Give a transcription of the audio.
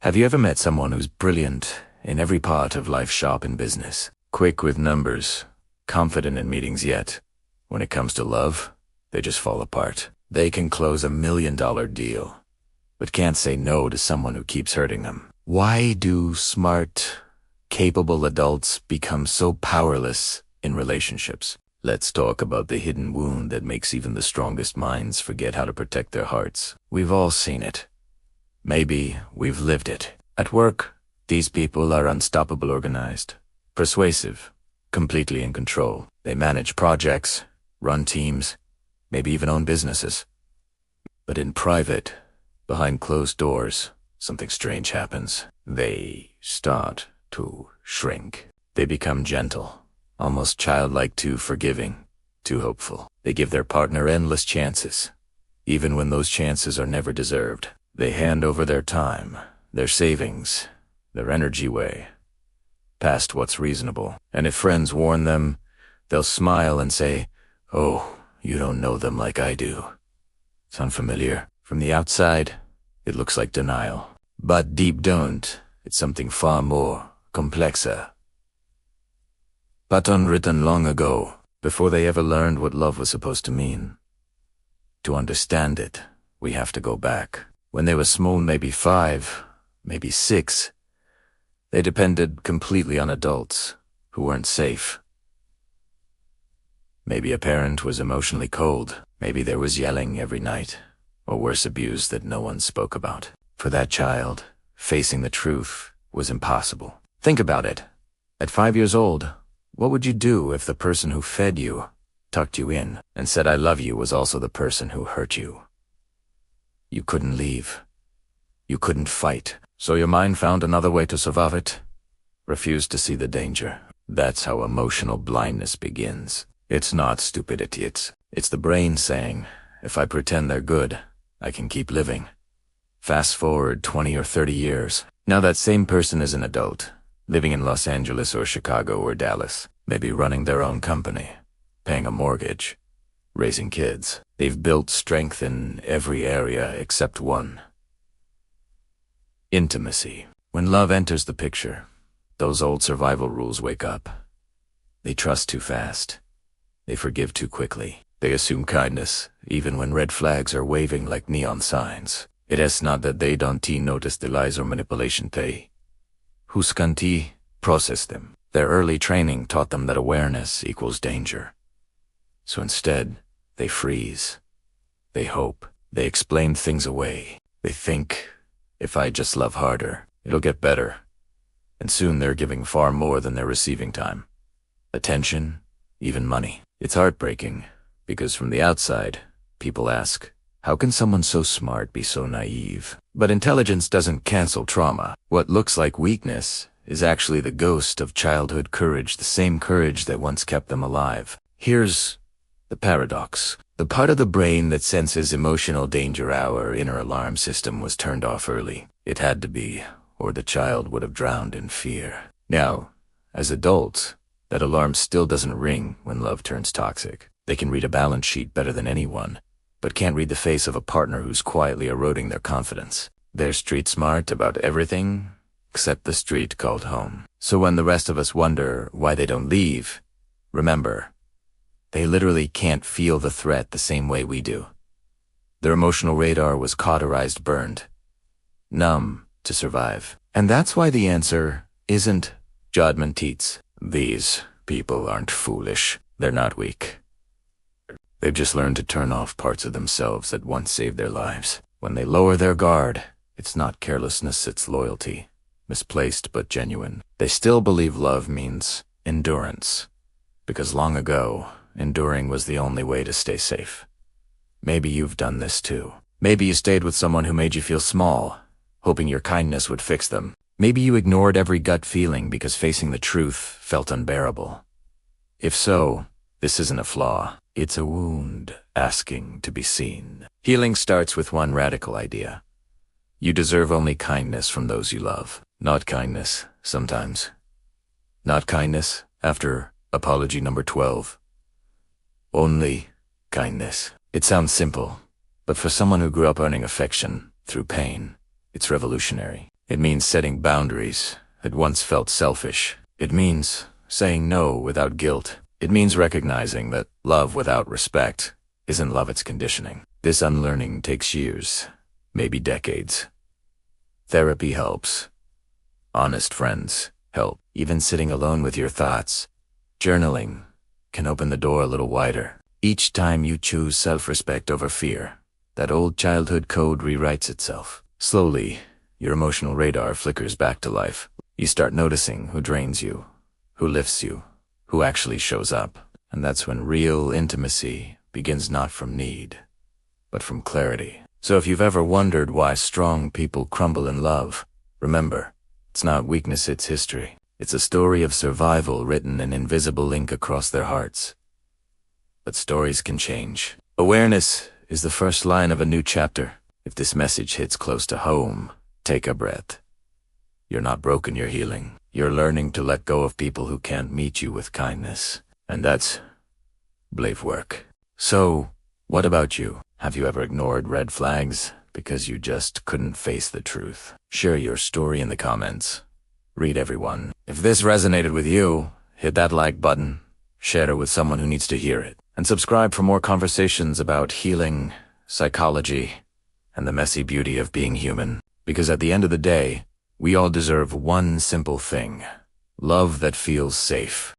Have you ever met someone who's brilliant in every part of life, shop and business, quick with numbers, confident in meetings, yet when it comes to love, they just fall apart? They can close $1 million deal, but can't say no to someone who keeps hurting them. Why do smart, capable adults become so powerless in relationships? Let's talk about the hidden wound that makes even the strongest minds forget how to protect their hearts. We've all seen it. Maybe we've lived it. At work, these people are unstoppable, organized, persuasive, completely in control. They manage projects, run teams, maybe even own businesses. But in private, behind closed doors, something strange happens. They start to shrink. They become gentle, almost childlike, too forgiving, too hopeful. They give their partner endless chances, even when those chances are never deserved. They hand over their time, their savings, their energy away, past what's reasonable. And if friends warn them, they'll smile and say, "Oh, you don't know them like I do." It's unfamiliar. From the outside, it looks like denial. But deep down, it's something far more complexer. Pattern written long ago, before they ever learned what love was supposed to mean. To understand it, we have to go back. When they were small, maybe 5, maybe 6, they depended completely on adults who weren't safe. Maybe a parent was emotionally cold. Maybe there was yelling every night, or worse, abuse that no one spoke about. For that child, facing the truth was impossible. Think about it. At 5 years old, what would you do if the person who fed you, tucked you in, and said "I love you" was also the person who hurt you? You couldn't leave. You couldn't fight. So your mind found another way to survive it. Refused to see the danger. That's how emotional blindness begins. It's not stupidity, it's the brain saying, if I pretend they're good, I can keep living. Fast forward 20 or 30 years. Now that same person is an adult, living in Los Angeles or Chicago or Dallas, maybe running their own company, paying a mortgage, raising kids. They've built strength in every area except one. Intimacy. When love enters the picture, those old survival rules wake up. They trust too fast. They forgive too quickly. They assume kindness, even when red flags are waving like neon signs. It is not that they don't notice the lies or manipulation. They, who can't process them. Their early training taught them that awareness equals danger. So instead, they freeze. They hope. They explain things away. They think, if I just love harder, it'll get better. And soon they're giving far more than they're receiving time. Attention, even money. It's heartbreaking, because from the outside, people ask, how can someone so smart be so naive? But intelligence doesn't cancel trauma. What looks like weakness is actually the ghost of childhood courage, the same courage that once kept them alive. Here's the paradox. The part of the brain that senses emotional danger, our inner alarm system, was turned off early. It had to be, or the child would have drowned in fear. Now, as adults, that alarm still doesn't ring when love turns toxic. They can read a balance sheet better than anyone, but can't read the face of a partner who's quietly eroding their confidence. They're street smart about everything except the street called home. So when the rest of us wonder why they don't leave, remember, they literally can't feel the threat the same way we do. Their emotional radar was cauterized, burned, numb to survive. And that's why the answer isn't judgment teats. These people aren't foolish. They're not weak. They've just learned to turn off parts of themselves that once saved their lives. When they lower their guard, it's not carelessness, it's loyalty. Misplaced but genuine. They still believe love means endurance, because long ago, enduring was the only way to stay safe. Maybe you've done this too. Maybe you stayed with someone who made you feel small, hoping your kindness would fix them. Maybe you ignored every gut feeling because facing the truth felt unbearable. If so, this isn't a flaw. It's a wound asking to be seen. Healing starts with one radical idea. You deserve only kindness from those you love. Not kindness, sometimes. Not kindness after apology number 12. Only kindness. It sounds simple, but for someone who grew up earning affection through pain, it's revolutionary. It means setting boundaries that once felt selfish. It means saying no without guilt. It means recognizing that love without respect isn't love, it's conditioning. This unlearning takes years, maybe decades. Therapy helps. Honest friends help. Even sitting alone with your thoughts, journaling, can open the door a little wider. Each time you choose self-respect over fear, that old childhood code rewrites itself. Slowly, your emotional radar flickers back to life. You start noticing who drains you, who lifts you, who actually shows up. And that's when real intimacy begins, not from need, but from clarity. So if you've ever wondered why strong people crumble in love, remember, it's not weakness, it's history. It's a story of survival written in invisible ink across their hearts. But stories can change. Awareness is the first line of a new chapter. If this message hits close to home, take a breath. You're not broken, you're healing. You're learning to let go of people who can't meet you with kindness. And that's brave work. So, what about you? Have you ever ignored red flags because you just couldn't face the truth? Share your story in the comments. Read everyone. If this resonated with you, hit that like button, share it with someone who needs to hear it, and subscribe for more conversations about healing, psychology, and the messy beauty of being human. Because at the end of the day, we all deserve one simple thing: love that feels safe.